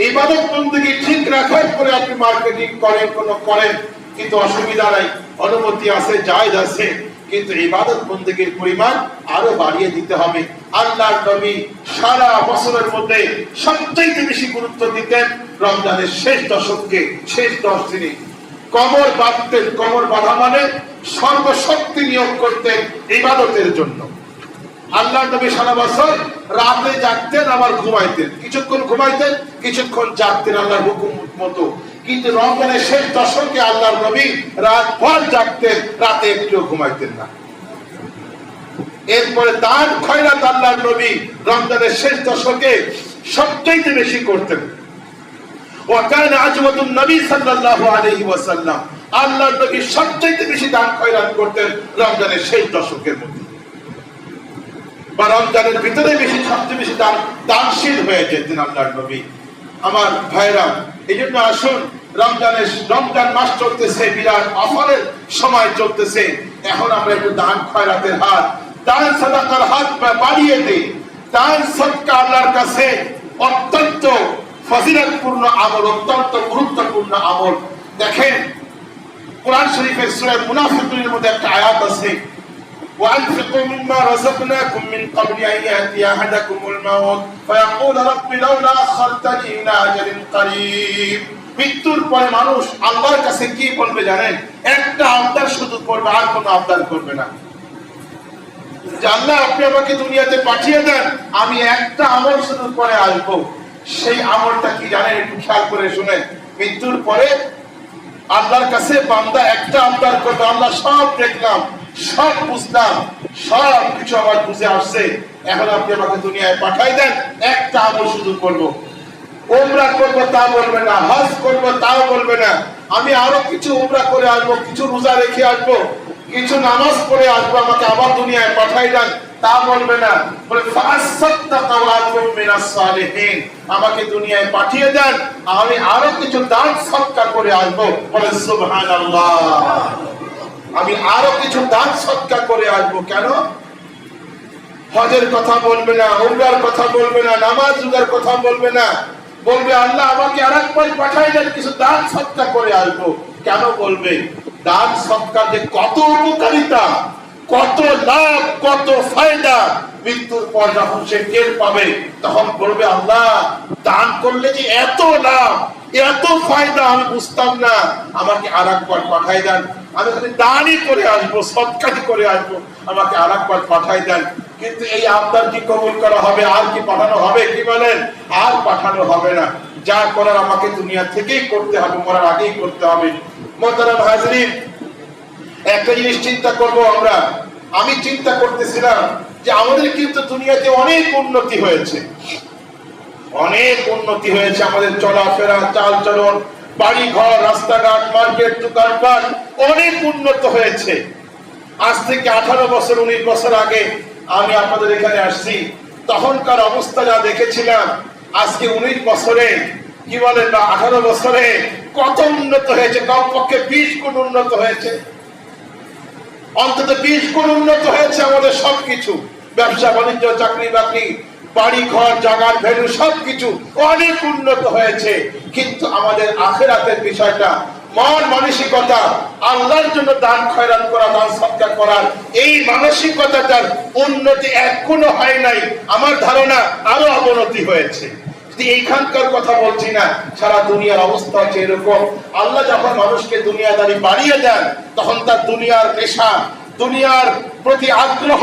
ইবাদত বন্দেগী ঠিক রাখার পরে আপনি মার্কেটিং করেন, কোনো করেন, কিন্তু অসুবিধা নাই, অনুমতি আছে, জায়েজ আছে, কিন্তু ইবাদত বন্দেগীর পরিমাণ আরো বাড়িয়ে দিতে হবে। আল্লাহর নবী সারা বছরের মধ্যে সবচেয়ে বেশি গুরুত্ব দিতেন রমজানের শেষ দশককে, শেষ 10 দিনে। কমর বাঁধতেন, কমর বাঁধা মানে সর্বশক্তি নিয়োগ করতেন ইবাদতের জন্য। আল্লাহর নবী সারা বছর রাতে জাগতেন, আবার ঘুমাইতেন, কিছুক্ষণ ঘুমাইতেন, কিছুক্ষণ জাগতেন আল্লাহর হুকুম মতো। কিন্তু রমজানের শেষ দশকে আল্লাহর নবী রাত ভর জাগতেন, রাতে একটুও ঘুমাইতেন না। এরপরে দান খয়রাত আল্লাহর নবী রমজানের শেষ দশকে সবচাইতে বেশি করতেন। ওয়াকানা আজওয়াতুন নবী সাল্লাল্লাহু আলাইহি ওয়াসাল্লাম, আল্লাহর নবী সবচাইতে বেশি দান খয়রাত করতেন রমজানের শেষ দশকের মধ্যে, বা রমজানের ভিতরে সবচেয়ে বেশি দানশীল হয়ে যেতেন আল্লাহর নবী। আমার ভাইরা, এই জন্য আসুন, রমজান মাস চলতেছে, বিরাট অফারের সময় চলতেছে, এখন আমরা একটু দান খয়রাতের হাত, দান সাদাকার হাত বাড়িয়ে দিই। দান সদকা আল্লাহর কাছে অত্যন্ত ফজিলতপূর্ণ আমল, অত্যন্ত গুরুত্বপূর্ণ আমল। দেখেন কোরআন শরীফের সূরা মুনাফিকুনের মধ্যে একটা আয়াত আছে, وأنفقوا مما رزقناكم من قبل أن يأتي أحدكم الموت فيقول رب لولا أخرتني إلى أجل قريب। মৃত্যুর পরে মানুষ আল্লাহর কাছে কি বলবে জানেন? একটা আবদার শুধু করবে, আর কোনো আবদার করবে না। যে আল্লাহ আপনি আমাকে দুনিয়াতে পাঠিয়ে দেন, আমি একটা আমল শুধু করে আসবো। সেই আমলটা কি জানেন? একটু খেয়াল করে শুনেন। মৃত্যুর পরে আল্লাহর কাছে বান্দা একটা আবদার করবে, আল্লাহ সব দেখলাম, সব বুঝলাম, সব কিছু আমার বুঝে আসছে, এখন আপনি আমাকে দুনিয়ায় পাঠাই দেন, একটা আমল শুধু করবো। উমরা করবো তা বলবে না, হজ করবো তাও বলবে না, আমি আরো কিছু উমরা করে আসবো, কিছু রোজা রেখে আসবো, কিছু নামাজ পড়ে আসবো, আমাকে আবার দুনিয়ায় পাঠাই দেন তা বলবে না। বলে আমাকে দুনিয়ায় পাঠিয়ে দেন, আমি আরো কিছু দান সদকা করে আসবো। বলে সুবহানাল্লাহ, আমি আরো কিছু দান সদকা করে আসবো। কেন? হজের কথা বলবে না, উমরার কথা বলবে না, নামাজ রোজার কথা বলবে না, বলবে আল্লাহ আমাকে আরেকবার পাঠাই দেন, কিছু দান সদকা করে আসবো। কেন বলবে? দান সদকার যে কত উপকারিতা, কত লাভ, কত ফায়দা, মৃত্যুর পর যখন সে টের পাবে তখন বলবে আল্লাহ দান করলে যে এত লাভ, এত ফায়দা আমি বুঝতাম না, আমাকে আরেকবার পাঠাই দেন, আমি খালি দানই করে আসবো, সদকাই করে আসবো, আমাকে আরেকবার পাঠাই দেন। কিন্তু এই আবদার কি কবুল করা হবে? আর কি পাঠানো হবে? কি বলেন? আর পাঠানো হবে না। যা করার আমাকে দুনিয়া থেকেই করতে হবে, মরার আগেই করতে হবে। মোহতারাম হাজরিন, একটা জিনিস চিন্তা করব আমরা। আমি চিন্তা করতেছিলাম যে আমাদের কিন্তু দুনিয়াতে অনেক উন্নতি হয়েছে, অনেক উন্নতি হয়েছে, আমাদের চলাফেরা, চাল চলন, বাড়ি ঘর, রাস্তাঘাট, মার্কেট, দোকানপাট অনেক উন্নত হয়েছে। আজ থেকে 18 বছর 19 বছর আগে আমি আপনাদের এখানে আসছি, তখনকার অবস্থা যা দেখেছিলাম, আজকে 19 বছরে কি বলেন না 18 বছরে কত উন্নত হয়েছে। কমপক্ষে 20 গুণ উন্নত হয়েছে, অন্তত 20 গুণ উন্নত হয়েছে আমাদের সবকিছু। ব্যবসা বাণিজ্য, চাকরি বাকরি, বাড়ি ঘর, জায়গার ভ্যালু সবকিছু অনেক উন্নত হয়েছে। কিন্তু আমাদের আখিরাতের বিষয়টা, মন মানসিকতা, আল্লাহর জন্য দান খয়রাত করা, দান সদকা করার এই মানসিকতাটার উন্নতি এক কোনো হয় নাই। আমার ধারণা আরো অবনতি হয়েছে। এইখানকার কথা বলছি না, সারা দুনিয়ার অবস্থা হচ্ছে এরকম। আল্লাহ যখন মানুষকে দুনিয়াদারি বাড়িয়ে দেন, তখন তার দুনিয়ার নেশা, দুনিয়ার প্রতি আগ্রহ,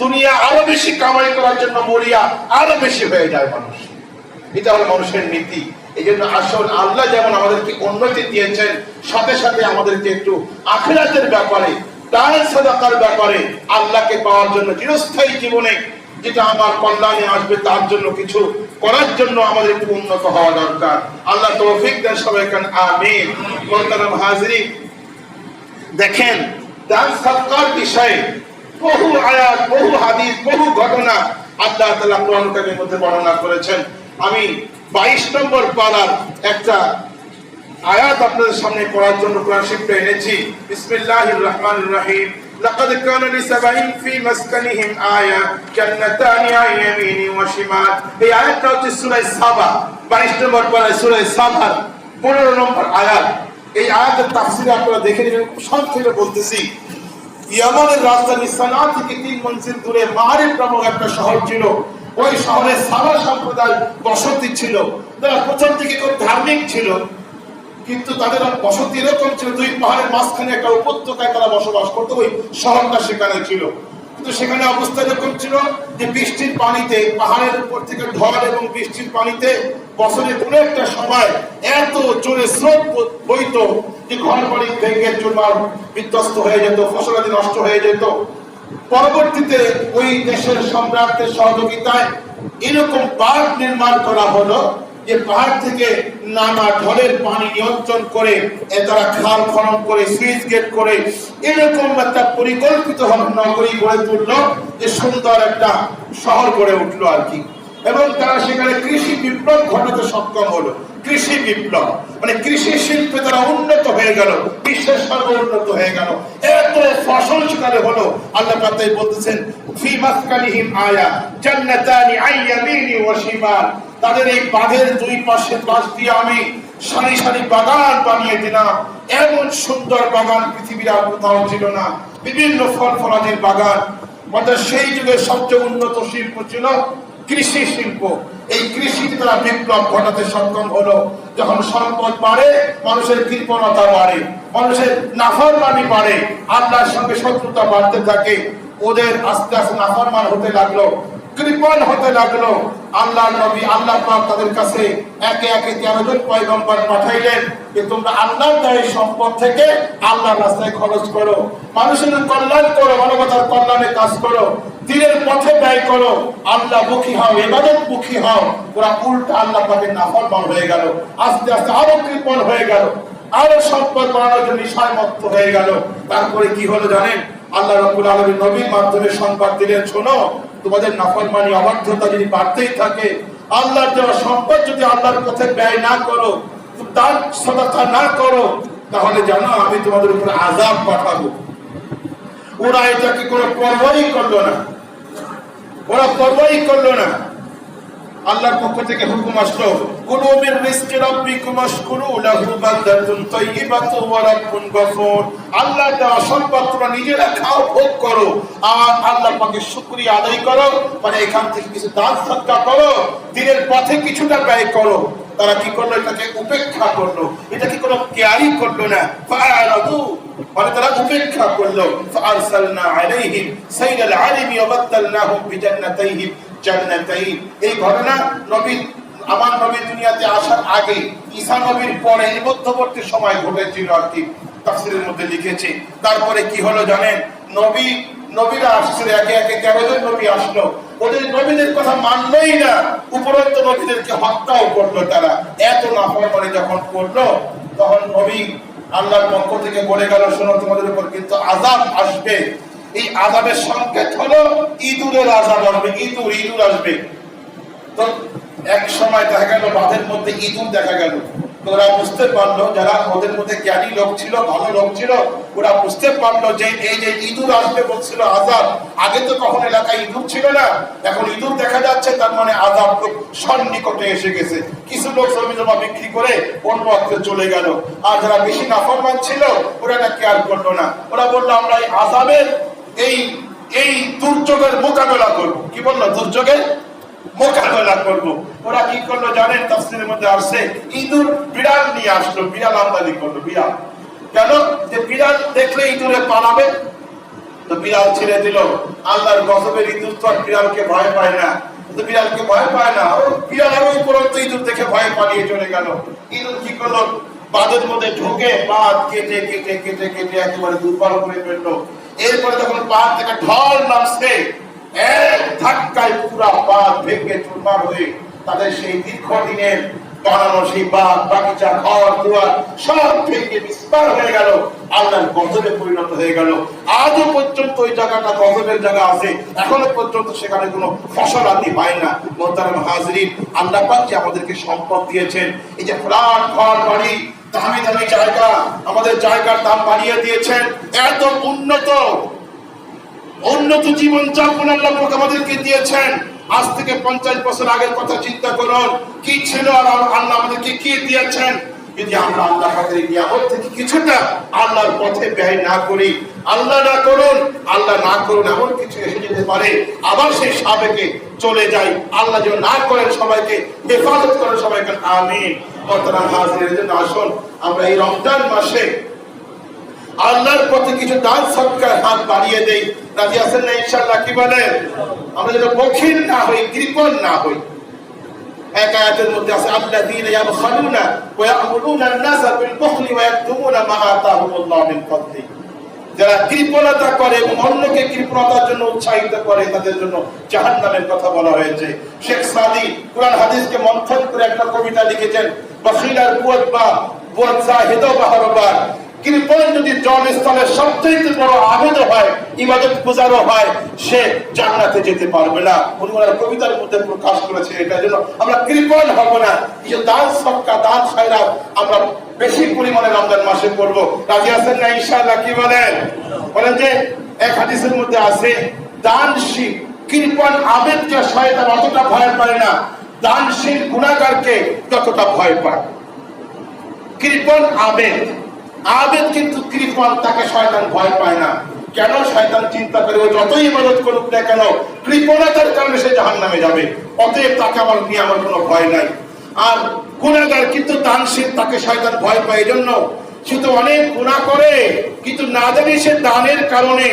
দুনিয়া আরো বেশি কামাই করার জন্য মরিয়া আরো বেশি হয়ে যায় মানুষ। এটা হলো মানুষের নীতি। এই জন্য আসল আল্লাহ যেমন আমাদেরকে উন্নতি দিয়েছেন, সাথে সাথে আমাদেরকে একটু আখিরাতের ব্যাপারে, দান সাদাকার ব্যাপারে, আল্লাহকে পাওয়ার জন্য চিরস্থায়ী জীবনে যেটা আমার কল্যাণে আসবে তার জন্য কিছু করার জন্য আমাদের একটু উন্নত হওয়া দরকার। আল্লাহ তৌফিক দেন সবাইকে, আমিন। মোহতারাম হাজিরিন, দেখেন দান সদকার বিষয়ে বহু আয়াত, বহু হাদিস, বহু ঘটনা আল্লাহ তাআলা কোরআন কারীমের মধ্যে বর্ণনা করেছেন। আমি 22 নম্বর পারার একটা আয়াত আপনাদের সামনে পড়ার জন্য কোরআন শরীফটা এনেছি। বিসমিল্লাহির রহমানির রহিম। লাকাদ কানা লিসাবাইন ফি মাসকানিহিম আয়া জান্নাতানি আন ইয়ামিনি ওয়া শিমাল। এই আয়াতটা হচ্ছে সূরা সাবা, 22 নম্বর পারা সূরা সাবার 15 নম্বর আয়াত। এই আয়াতের তাফসীর আপনারা দেখে নেবেন, খুব সংক্ষেপে বলতেছি। ইয়ামানের রাজধানী সানা থেকে 3 মঞ্জিল দূরে মারিব নামক একটা শহর ছিল। ওই শহরে সাবা সম্প্রদায় বসতি ছিল। তারা প্রথম থেকে খুব ধার্মিক ছিল, কিন্তু তাদের বসতি এরকম ছিল, 2 পাহাড়ের মাঝখানে একটা উপত্যকায় তারা বসবাস করতো। ওই শহরটা সেখানে ছিল, কিন্তু সেখানে অবস্থা এরকম ছিল যে বৃষ্টির পানিতে, পাহাড়ের উপর থেকে ঢল এবং বৃষ্টির পানিতে বছরে কোনো একটা সময় এত জোরে স্রোত বইতো যে ঘর বাড়ি ভেঙে চুরমার বিধ্বস্ত হয়ে যেত, ফসলাদি নষ্ট হয়ে যেত। পরবর্তীতে ওই দেশের সম্রাটদের সহযোগিতায় এরকম বাঁধ নির্মাণ করা হলো যে পাহাড় থেকে নানা ঢলের পানি নিয়ন্ত্রণ করে তারা খাল খনন করে সুইচ গেট করে এরকম একটা পরিকল্পিত নগরী গড়ে তুললো, যে সুন্দর একটা শহর গড়ে উঠলো আর কি। এবং তারা সেখানে কৃষি বিপ্লব ঘটাতে সক্ষম হলো। কৃষি বিপ্লব মানে কৃষি শিল্পে তারা উন্নত হয়ে গেল, বিশ্বের সর্বোন্নত হয়ে গেল, এত ফসল সেখানে হলো। আল্লাহ পাক তাই বলতেছেন ফি মাসকানিহিম আয়া জান্নাতানি আন ইয়ামিনি ওয়া শিমাল, তাদের এই বাঁধের দুই পাশে পাশ দিয়ে আমি সারি সারি বাগান বানিয়ে দিলাম। এমন সুন্দর বাগান পৃথিবীর আর কোথাও ছিল না। বিভিন্ন ফল ফলাদির বাগান। অর্থাৎ সেই যুগের সবচেয়ে উন্নত শিল্প ছিল কৃষি শিল্প। এই কৃষিতে তারা বিপ্লব ঘটাতে সক্ষম হলো। যখন সম্পদ বাড়ে, মানুষের কৃপণতা বাড়ে, মানুষের নাফরমানি বাড়ে, আল্লাহর সঙ্গে শত্রুতা বাড়তে থাকে। ওদের আস্তে আস্তে নাফরমান হতে লাগলো, কৃপণ হতে লাগলো। আল্লাহ নবী আল্লাহ পাক তাদের কাছে একে একে 13 জন পয়গম্বর পাঠাইলেন যে তোমরা আল্লাহর দেওয়া সম্পদ থেকে আল্লাহর রাস্তায় খরচ করো, মানুষের কল্যাণ করো, মানবতার কল্যাণে কাজ করো, দ্বীনের পথে ব্যয় করো, আল্লাহ মুখী হও, ইবাদত মুখী হও। ওরা উল্টা আল্লাহ পাকের নাফরমান হয়ে গেল। আস্তে আস্তে আরো কৃপণ হয়ে গেল, আরো সম্পদ বাড়ানোর জন্য নিশামত্ত হয়ে গেল। তারপরে কি হলো জানেন? আল্লাহ রাব্বুল আলামিন নবীর মাধ্যমে সংবাদ দিলেন, শোনো, তোমাদের নাফরমানি অবাধ্যতা যদি বাড়তেই থাকে, আল্লাহর দেওয়া সম্পদ যদি আল্লাহর পথে ব্যয় না করো, দান সাদাকা না করো, তাহলে জানো আমি তোমাদের উপর আযাব পাঠাবো। ওরা এটাকে কোনো পরোয়াই করলো না, ওরা পরোয়াই করলো না। আল্লাহর পক্ষ থেকে হুকুম আসলো, কুলু মির রিজকি রাব্বিকুম ওয়াশকুরু লাহু বালদাতুন তাইয়্যিবাতুন ওয়া রাব্বুন গফুর। আল্লাহ দেওয়া সম্পদ তোমরা নিজেরা খাও, ভোগ করো, আর আল্লাহর পাকের শুকরিয়া আদায় করো, মানে এখান থেকে কিছু দান সদকা করো, দ্বীনের পথে কিছুটা ব্যয় করো। তারা কি করলো? এটাকে উপেক্ষা করলো, এটাকে কোনো কেয়ারই করলো না। ফাআরাদু, মানে তারা উপেক্ষা করলো। ফাআরসালনা আলাইহিম সাইলাল আলিমি ওয়া বাদদালনাহুম বিজান্নাতাইহিম জান্নাতাইন। এই ঘটনা নবী আমার নবী দুনিয়াতে আসার আগে, ঈসা নবীর পরে এই মধ্যবর্তী সময় ঘটেছিল আর কি, তাফসীরের মধ্যে লিখেছে। তারপরে কি হলো জানেন? নবীরা আসছিল, একে একে 13 জন নবী আসলো। ওদের নবীদের কথা মানলই না, উপরন্ত নবীদেরকে হত্যাও করলো তারা। এত নাফরমানি যখন করলো, তখন নবী আল্লাহর পক্ষ থেকে বলে গেল, শোনো, তোমাদের উপর কিন্তু আযাব আসবে। এই আযাবের সংকেত হলো ইঁদুরের আযাব আসবে, ইঁদুর আসবে। তো এক সময় দেখা গেল বাঁধের মধ্যে ইঁদুর দেখা গেল। ওরা বুঝতে পারলো, যারা ওদের মধ্যে জ্ঞানী লোক ছিল, ভালো লোক ছিল, ওরা বুঝতে পারলো যে এই যে ইঁদুর আসবে বলছিল আযাব, আগে তো কখন এলাকায় ইঁদুর ছিল না, এখন ইঁদুর দেখা যাচ্ছে, তার মানে আযাব খুব সন্নিকটে এসে গেছে। কিছু লোক জমি জমা বিক্রি করে অন্য অর্থে চলে গেল। আর যারা বেশি নাফরমান ছিল, ওরা এটা কেয়ার করলো না। ওরা বললো আমরা এই আযাবের এই দুর্যোগের মোকাবেলা করবো। কি বললো? দুর্যোগের মোকাবেলা করবো। ওরা কি করলো জানেন? তাফসীরের মধ্যে আসছে, ইঁদুর বিড়াল নিয়ে আসলো, বিড়াল আমদানি করলো। বিড়াল কেন? যে বিড়াল দেখলে ইঁদুরে পালাবে, তো বিড়াল ছেড়ে দিল। আল্লাহর গজবের ইঁদুর তো আর বিড়ালকে ভয় পায় না, তো বিড়ালকে ভয় পায় না, ও বিড়াল আরো উপরন্ত ইঁদুর দেখে ভয় পালিয়ে চলে গেল। ইঁদুর কি করলো? বাঁধের মধ্যে ঢুকে বাঁধ কেটে কেটে কেটে কেটে একেবারে দুর্বল করে ফেললো। এরপরে যখন বাঁধ থেকে ঢল নামছে, এক ধাক্কায় পুরা বাঁধ ভেঙে চুরমার হয়ে তাদের সেই দীর্ঘদিনের বানানো সেই বাঁধ, বাগিচা, ঘর দুয়ার সব ভেঙে বিস্তার হয়ে গেল, আল্লাহর গজবে পরিণত হয়ে গেল। আজও পর্যন্ত ওই জায়গাটা গজবের জায়গা আছে, এখনো পর্যন্ত সেখানে কোনো ফসল আদি হয় না। মোহতারাম হাজরিন, আল্লাহ পাক যে আমাদেরকে সম্পদ দিয়েছেন, এই যে ফ্ল্যাট, ঘর, বাড়ি, দামি দামি জায়গা, আমাদের জায়গার দাম বাড়িয়ে দিয়েছেন, এত উন্নত জীবন যাপন আল্লাহ পাক আমাদেরকে দিয়েছেন। আজ থেকে 50 বছর আগের কথা চিন্তা করুন, কি ছিল আর আল্লাহ আমাদেরকে কি দিয়েছেন। যদি আমরা আল্লাহ পাকের নিয়ামত থেকে কিছুটা আল্লাহর পথে ব্যয় না করি, আল্লাহ না করুন এমন কিছু এসে যেতে পারে, আবার সেই সাবেকে চলে যাই। আল্লাহ যেন না করেন, সবাইকে হেফাজত করেন, সবাইকে আমিন। মোহতারাম হাজির, জন্য আসুন আমরা এই রমজান মাসে আল্লাহর পথে কিছু দান সদকার হাত বাড়িয়ে দেই। রাজি আছেন না ইনশাআল্লাহ? কি বলেন? আমরা যেন বখিল না হই, কৃপণ না হই। এক আয়াতের মধ্যে আছে, আল্লাযীনা ইয়াবখালুনা ওয়া ইয়া'মুরুনা আন-নাসা বিল বুখলি ওয়া ইয়াকতুমুনা মা আতাহুমুল্লাহু মিন ফাদলি। যারা কৃপণতা করে এবং অন্যকে কৃপণতার জন্য উৎসাহিত করে তাদের জন্য জাহান্নামের কথা বলা হয়েছে। শেখ সাদি কুরআন হাদিসকে মন্থন করে একটা কবিতা লিখেছেন, বখিলার বুয়াত বা বুয়াত জাহিদ বাহরবার, কৃপণ যদি জনস্থলের সবচেয়ে বড় আবেদ হয়, ইবাদত গুজারও হয়, সে জান্নাতে যেতে পারবে না। উনি কবিতার মধ্যে প্রকাশ করেছে। এটার জন্য আমরা কৃপণ হব না। এই যে দান সদকা দান খায়রাত আমরা বেশি পরিমাণে রমজান মাসে করব। রাজি আছেন না ইনশাআল্লাহ? কি বলেন? বলেন যে এক হাদিসের মধ্যে আছে, দানশীল কৃপণ আবেদকে শয়তান অতটা ভয় পায় না, দানশীল গুনাহগারকে ততটা ভয় পায়। কৃপণ আবেদ, আবেদ কিন্তু কৃপণ, তাকে শয়তান ভয় পায় না। কেন? শয়তান চিন্তা করে ও যতই ইবাদত করুক না কেন কৃপণতার কারণে সে জাহান্নামে যাবে, অতএব তাকে আমার কোনো ভয় নাই। আর গুনাহগার কিন্তু দানশীল, তাকে শয়তান ভয় পায়। এই জন্য সে তো অনেক গুনাহ করে কিন্তু না জানি সে দানের কারণে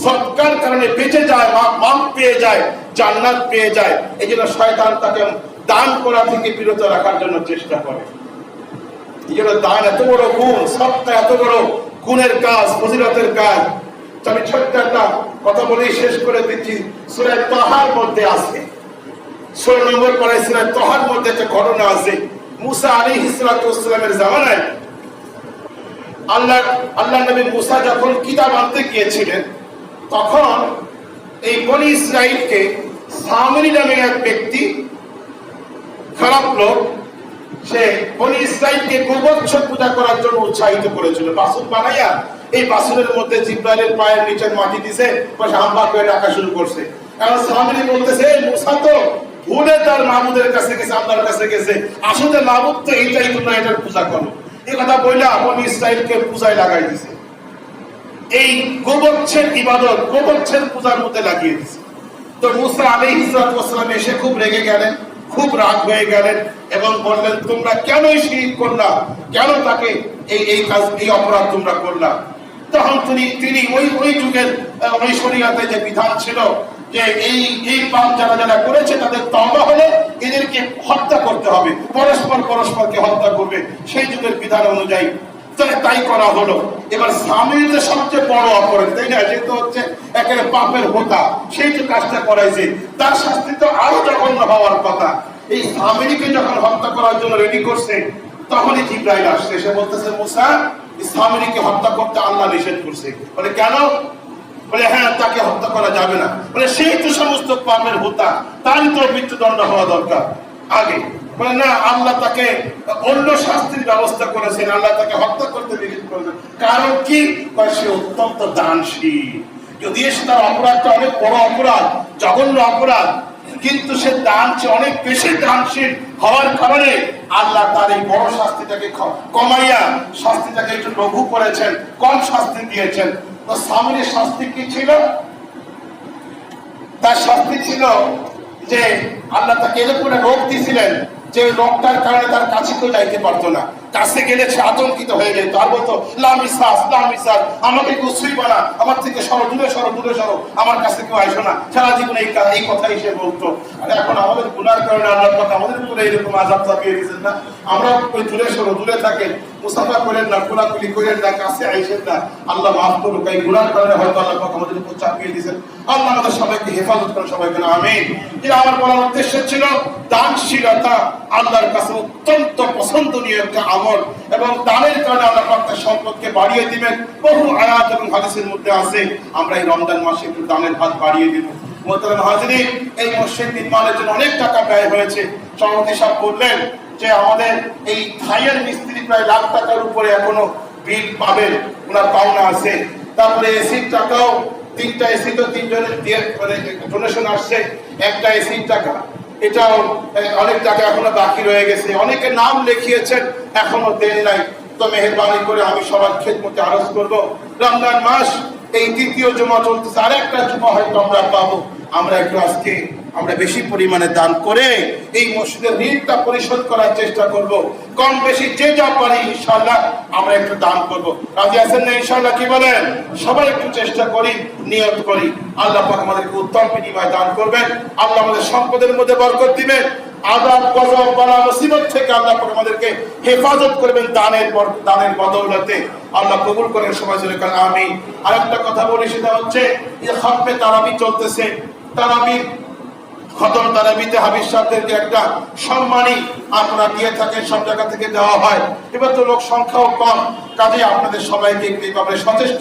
সদকার কারণে বেঁচে যায়, মাফ পেয়ে যায়, জান্নাত পেয়ে যায়। এই জন্য শয়তান তাকে দান করা থেকে বিরত রাখার জন্য চেষ্টা করে। এই জন্য দান এত বড় গুণ, সদকা এত বড় গুণের কাজ, ফজিলতের কাজ। আমি ছোট্ট একটা কথা বলেই শেষ করে দিচ্ছি। সূরা তাহার মধ্যে আছে, 16 নম্বর পরে সূরা তাহার মধ্যে একটা ঘটনা আছে। মুসা আলাইহিস সালাতু ওয়াস সালামের জামানায় আল্লাহ নবী মুসা যখন কিতাব আনতে গিয়েছিলেন, তখন এই বনি ইসরাইলকে সামরি নামে এক ব্যক্তি, খারাপ লোক, সে বনি ইসরাইলকে গোবৎস পূজা করার জন্য উৎসাহিত করেছিল। বাসুর বানাইয়া এই বাসুরের মধ্যে জিব্রাইলের পায়ের নিচের মাটি দিছে, হাম্বা করে ডাকা শুরু করছে। এখন সামরি বলতেছে, মুসা তো ভুলে তার মাহবুদের কাছে গেছে, আল্লাহর কাছে গেছে, আসলে মাহবুদ তো এইটাই, তোমরা এটার পূজা করো। এই কথা বললে বনি ইসরাইলকে পূজায় লাগাই দিছে। এই গোবৎসের ইবাদত, গোবৎসের পূজার মধ্যে লাগিয়ে দিছে। তো মুসা আলাইহিস সালাম এসে খুব রেগে গেলেন, খুব রাগ হয়ে গেলেন এবং বললেন, তোমরা কেন শিরক করলা, কেন তাকে এই কাজ, এই অপরাধ তোমরা করলা। তখন তিনি ওই যুগের ওই শরীয়তে যে বিধান ছিল যে এই পাপ যারা যারা করেছে তাদের তওবা হলে এদেরকে হত্যা করতে হবে, পরস্পরকে হত্যা করবে, সেই যুগের বিধান অনুযায়ী তাই করা হলো। এবার স্বামীর যে সবচেয়ে বড় অপরাধ, তাই না, যেহেতু হচ্ছে একেবারে পাপের হোতা, সেই যে কাজটা করাইছে, তার শাস্তি তো আরো জঘন্য হওয়ার কথা। এই স্বামীকে যখন হত্যা করার জন্য রেডি করছে, তখনই জিবরাইল আসছে, সে বলতেছে, মুসা স্বামীকে হত্যা করতে আল্লাহ নিষেধ করছে। বলে কেন? বলে হ্যাঁ, তাকে হত্যা করা যাবে না। বলে সেই তো সমস্ত পাপের হোতা, তারই তো মৃত্যুদণ্ড হওয়া দরকার আগে। বলে না, আল্লাহ তাকে অন্য শাস্তির ব্যবস্থা করেছেন, আল্লাহ তাকে হত্যা করতে নিষেধ করেছেন। কারণ কি? সে অত্যন্ত দানশীল। যদিও তার অপরাধটা অনেক বড় অপরাধ, জঘন্য অপরাধ, কিন্তু সে অনেক বেশি দানশীল হওয়ার কারণে আল্লাহ তার এই বড় শাস্তিটাকে কমাইয়া শাস্তিটাকে একটু লঘু করেছেন, কম শাস্তি দিয়েছেন। তো সামনের শাস্তি কি ছিল? তার শাস্তি ছিল যে আল্লাহ তাকে এরকম রোগ দিয়েছিলেন যে রোগটার কারণে তার কাছে কেউ যাইতে পারতো না। কাছে গেলে সে আতঙ্কিত হয়ে যেত, আর বলতো, লামিসাস আমাকে কেউ ছুঁইবা না, আমার থেকে সরো, দূরে সরো, আমার কাছে কেউ আসো না। সারা জীবন এই কথাই সে বলতো। আর এখন আমাদের গুনার কারণে আল্লাহ পাক আমাদের উপরে এরকম আযাব চাপিয়ে দিয়েছেন না। আমরা ওই দূরে থাকেন, মুসাফা করেন না, কোলাকুলি করেন না, কাছে আইসেন না। আল্লাহ মাফ করুক, এই গুনার কারণে হয়তো আল্লাহ পাক আমাদের উপর চাপিয়ে দিয়েছেন। আল্লাহ আমাদের সবাইকে হেফাজত করেন, সবাইকে আমিন। এটা আমার বলার উদ্দেশ্য ছিল, দানশীলতা আল্লাহর কাছে অত্যন্ত পছন্দনীয় একটা আমল, এবং দানের কারণে আল্লাহ পাক তার সম্পদকে বাড়িয়ে দিবেন। বহু আয়াত এবং হাদিসের মধ্যে আছে আমরা এই রমজান মাসে একটু দানের হাত বাড়িয়ে দিব। মোহতারাম হাজিরিন, এই মসজিদ নির্মাণের জন্য অনেক টাকা ব্যয় হয়েছে। সভাপতি সাহেব বললেন যে আমাদের এই থাইয়ের মিস্ত্রি প্রায় লাখ টাকার উপরে এখনো বিল পাবেন, ওনার পাওনা আছে। তারপরে এসির টাকাও, 3টা এসি তো 3 জনের দিয়ে ডোনেশন আসছে, একটা এসির টাকা, এটাও অনেক টাকা এখনো বাকি রয়ে গেছে। অনেকে নাম লিখিয়েছেন, এখনো দেন নাই। তো মেহেরবানি করে আমি সবার খেদমতে আরজ করবো, রমজান মাস এই 3য় জুমা চলতেছে, আর একটা জুমা হয়তো আমরা পাবো। আমরা একটু আজকে আমরা বেশি পরিমাণে দান করে এই মসজিদের ঋণটা পরিশোধ করার চেষ্টা করব। কম বেশি যে যা পারি ইনশাআল্লাহ আমরা একটু দান করব। রাজি আছেন না ইনশাআল্লাহ? কি বলেন? সবাই একটু চেষ্টা করি, নিয়ত করি। আল্লাহ পাক আমাদেরকে উত্তম বিনিময় দান করবেন। আল্লাহ আমাদের সম্পদের মধ্যে বরকত দিবেন। আযাব গজব বালা মুসিবত থেকে আল্লাহ পাক আমাদেরকে হেফাজত করবেন দানের বদৌলতে। আল্লাহ কবুল করেন, সবাই জোরে বলেন আমিন। আরেকটা কথা বলি, সেটা হচ্ছে যে খতমে তারাবি চলতেছে। তারাবি খতম তারাবিতে হাফেজ সাহেবদেরকে একটা সম্মানী আপনারা দিয়ে থাকেন, সব জায়গা থেকে দেওয়া হয়। এবার তো লোক সংখ্যাও কম, কাজে আপনাদের সবাইকে এই ব্যাপারে সচেষ্ট